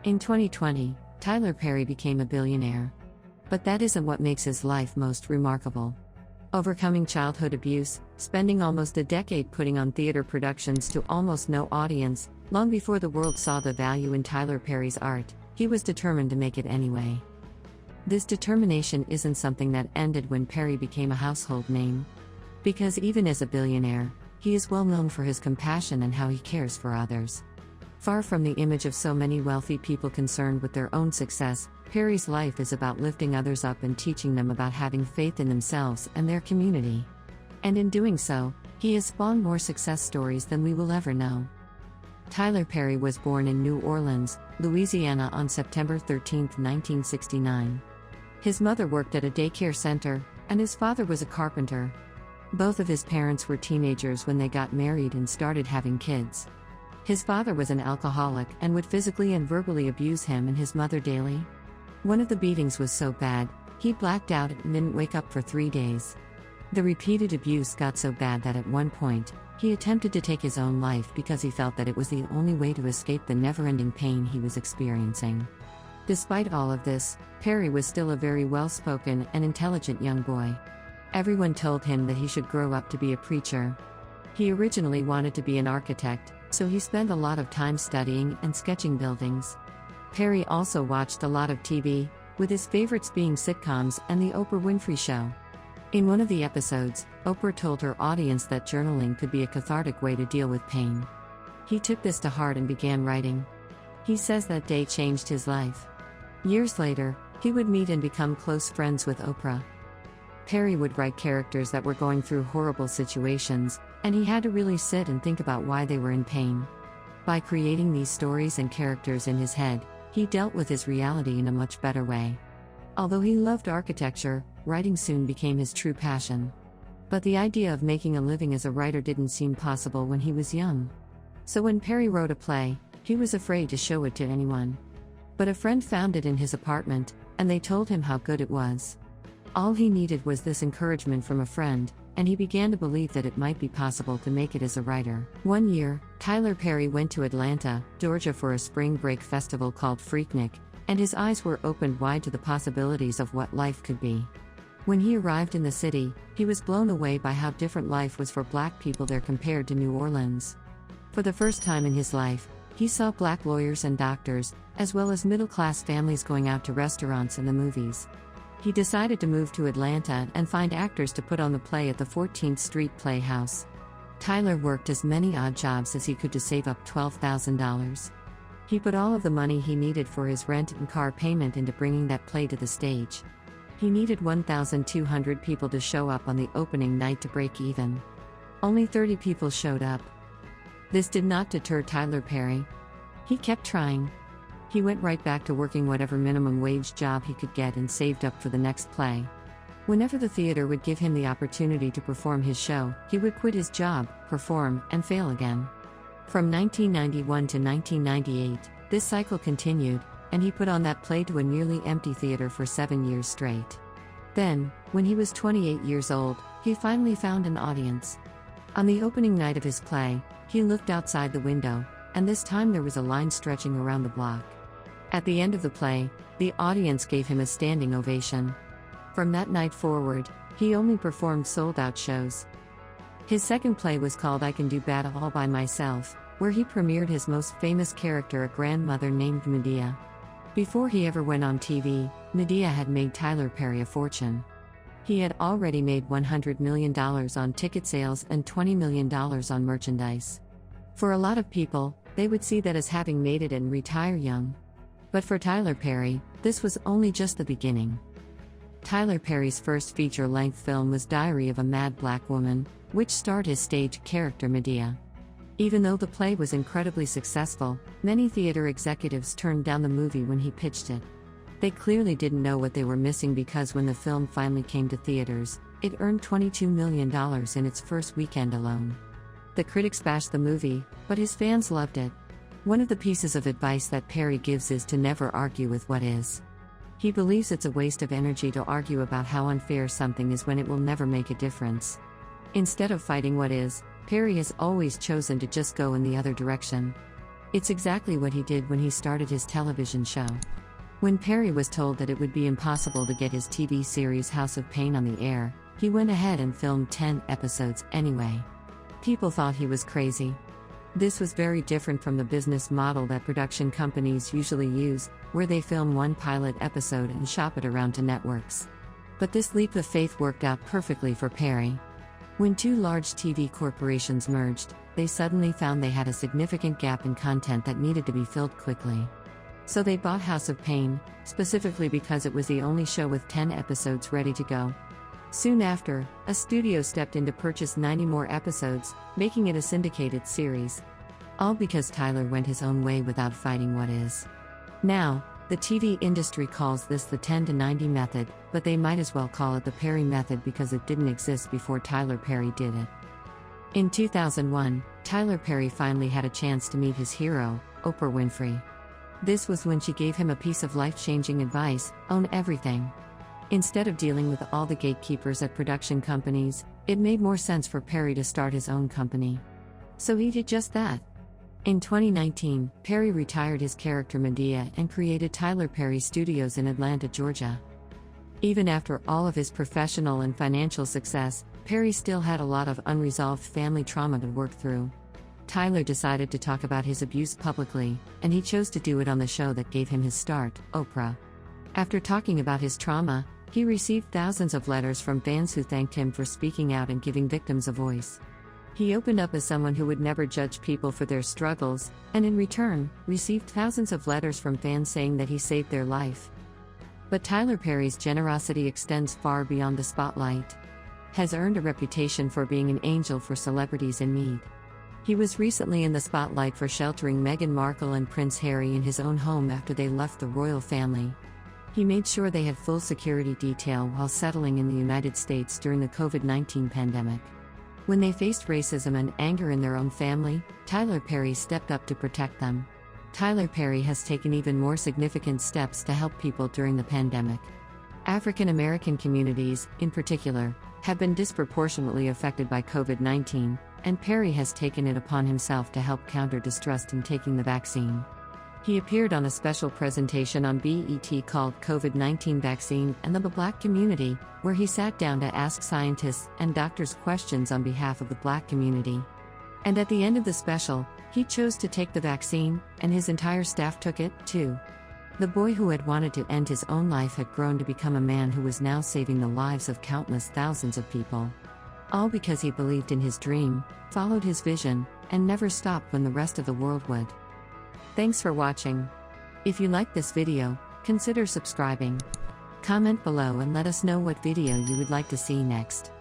In 2020, Tyler Perry became a billionaire. But that isn't what makes his life most remarkable. Overcoming childhood abuse, spending almost a decade putting on theater productions to almost no audience, long before the world saw the value in Tyler Perry's art, he was determined to make it anyway. This determination isn't something that ended when Perry became a household name. Because even as a billionaire, he is well known for his compassion and how he cares for others. Far from the image of so many wealthy people concerned with their own success, Perry's life is about lifting others up and teaching them about having faith in themselves and their community. And in doing so, he has spawned more success stories than we will ever know. Tyler Perry was born in New Orleans, Louisiana on September 13, 1969. His mother worked at a daycare center, and his father was a carpenter. Both of his parents were teenagers when they got married and started having kids. His father was an alcoholic and would physically and verbally abuse him and his mother daily. One of the beatings was so bad, he blacked out and didn't wake up for 3 days. The repeated abuse got so bad that at one point, he attempted to take his own life because he felt that it was the only way to escape the never-ending pain he was experiencing. Despite all of this, Perry was still a very well-spoken and intelligent young boy. Everyone told him that he should grow up to be a preacher. He originally wanted to be an architect, so he spent a lot of time studying and sketching buildings. Perry also watched a lot of TV, with his favorites being sitcoms and The Oprah Winfrey Show. In one of the episodes, Oprah told her audience that journaling could be a cathartic way to deal with pain. He took this to heart and began writing. He says that day changed his life. Years later, he would meet and become close friends with Oprah. Perry would write characters that were going through horrible situations, and he had to really sit and think about why they were in pain. By creating these stories and characters in his head, he dealt with his reality in a much better way. Although he loved architecture, writing soon became his true passion. But the idea of making a living as a writer didn't seem possible when he was young. So when Perry wrote a play, he was afraid to show it to anyone. But a friend found it in his apartment, and they told him how good it was. All he needed was this encouragement from a friend, and he began to believe that it might be possible to make it as a writer. One year, Tyler Perry went to Atlanta, Georgia for a spring break festival called Freaknik, and his eyes were opened wide to the possibilities of what life could be. When he arrived in the city, he was blown away by how different life was for Black people there compared to New Orleans. For the first time in his life, he saw Black lawyers and doctors, as well as middle-class families going out to restaurants and the movies. He decided to move to Atlanta and find actors to put on the play at the 14th Street Playhouse. Tyler worked as many odd jobs as he could to save up $12,000. He put all of the money he needed for his rent and car payment into bringing that play to the stage. He needed 1,200 people to show up on the opening night to break even. Only 30 people showed up. This did not deter Tyler Perry. He kept trying. He went right back to working whatever minimum wage job he could get and saved up for the next play. Whenever the theater would give him the opportunity to perform his show, he would quit his job, perform, and fail again. From 1991 to 1998, this cycle continued, and he put on that play to a nearly empty theater for 7 years straight. Then, when he was 28 years old, he finally found an audience. On the opening night of his play, he looked outside the window, and this time there was a line stretching around the block. At the end of the play, the audience gave him a standing ovation. From that night forward, he only performed sold-out shows. His second play was called I Can Do Bad All By Myself, where he premiered his most famous character, a grandmother named Medea. Before he ever went on TV, Medea had made Tyler Perry a fortune. He had already made $100 million on ticket sales and $20 million on merchandise. For a lot of people, they would see that as having made it and retire young. But for Tyler Perry, this was only just the beginning. Tyler Perry's first feature-length film was Diary of a Mad Black Woman, which starred his stage character Medea. Even though the play was incredibly successful, many theater executives turned down the movie when he pitched it. They clearly didn't know what they were missing because when the film finally came to theaters, it earned $22 million in its first weekend alone. The critics bashed the movie, but his fans loved it. One of the pieces of advice that Perry gives is to never argue with what is. He believes it's a waste of energy to argue about how unfair something is when it will never make a difference. Instead of fighting what is, Perry has always chosen to just go in the other direction. It's exactly what he did when he started his television show. When Perry was told that it would be impossible to get his TV series House of Pain on the air, he went ahead and filmed 10 episodes anyway. People thought he was crazy. This was very different from the business model that production companies usually use, where they film one pilot episode and shop it around to networks. But this leap of faith worked out perfectly for Perry. When two large TV corporations merged, they suddenly found they had a significant gap in content that needed to be filled quickly. So they bought House of Pain, specifically because it was the only show with 10 episodes ready to go. Soon after, a studio stepped in to purchase 90 more episodes, making it a syndicated series. All because Tyler went his own way without fighting what is. Now, the TV industry calls this the 10 to 90 method, but they might as well call it the Perry method because it didn't exist before Tyler Perry did it. In 2001, Tyler Perry finally had a chance to meet his hero, Oprah Winfrey. This was when she gave him a piece of life-changing advice: own everything. Instead of dealing with all the gatekeepers at production companies, it made more sense for Perry to start his own company. So he did just that. In 2019, Perry retired his character Medea and created Tyler Perry Studios in Atlanta, Georgia. Even after all of his professional and financial success, Perry still had a lot of unresolved family trauma to work through. Tyler decided to talk about his abuse publicly, and he chose to do it on the show that gave him his start, Oprah. After talking about his trauma, he received thousands of letters from fans who thanked him for speaking out and giving victims a voice. He opened up as someone who would never judge people for their struggles, and in return, received thousands of letters from fans saying that he saved their life. But Tyler Perry's generosity extends far beyond the spotlight. Has earned a reputation for being an angel for celebrities in need. He was recently in the spotlight for sheltering Meghan Markle and Prince Harry in his own home after they left the royal family. He made sure they had full security detail while settling in the United States during the COVID-19 pandemic. When they faced racism and anger in their own family, Tyler Perry stepped up to protect them. Tyler Perry has taken even more significant steps to help people during the pandemic. African American communities, in particular, have been disproportionately affected by COVID-19, and Perry has taken it upon himself to help counter distrust in taking the vaccine. He appeared on a special presentation on BET called COVID-19 Vaccine and the Black Community, where he sat down to ask scientists and doctors questions on behalf of the Black community. And at the end of the special, he chose to take the vaccine, and his entire staff took it, too. The boy who had wanted to end his own life had grown to become a man who was now saving the lives of countless thousands of people. All because he believed in his dream, followed his vision, and never stopped when the rest of the world would. Thanks for watching. If you liked this video, consider subscribing. Comment below and let us know what video you would like to see next.